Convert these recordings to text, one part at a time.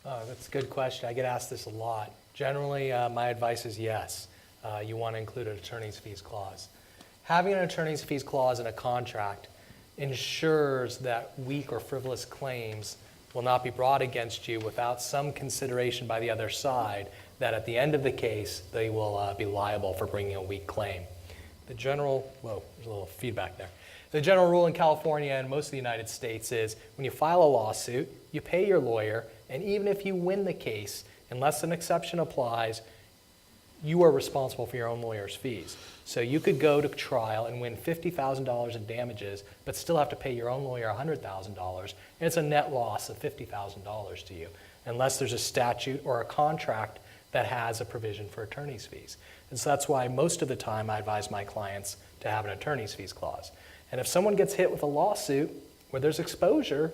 That's a good question. I get asked this a lot. Generally, my advice is yes. You want to include an attorney's fees clause. Having an attorney's fees clause in a contract ensures that weak or frivolous claims will not be brought against you without some consideration by the other side that at the end of the case, they will be liable for bringing a weak claim. The general, whoa, there's a little feedback there. The general rule in California and most of the United States is when you file a lawsuit, you pay your lawyer, and even if you win the case, unless an exception applies, you are responsible for your own lawyer's fees. So you could go to trial and win $50,000 in damages, but still have to pay your own lawyer $100,000, and it's a net loss of $50,000 to you, unless there's a statute or a contract that has a provision for attorney's fees. And so that's why most of the time I advise my clients to have an attorney's fees clause. And if someone gets hit with a lawsuit where there's exposure,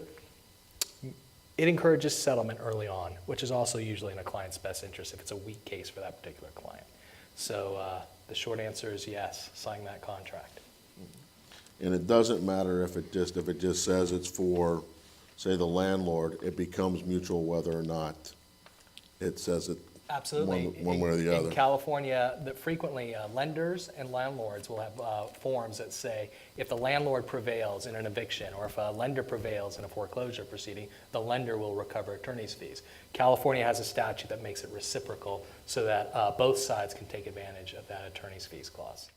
it encourages settlement early on, which is also usually in a client's best interest if it's a weak case for that particular client. So the short answer is yes, sign that contract. And it doesn't matter if it just says it's for, say, the landlord, it becomes mutual whether or not it says it. Absolutely. One way or the other. In California, frequently lenders and landlords will have forms that say if the landlord prevails in an eviction or if a lender prevails in a foreclosure proceeding, the lender will recover attorney's fees. California has a statute that makes it reciprocal so that both sides can take advantage of that attorney's fees clause.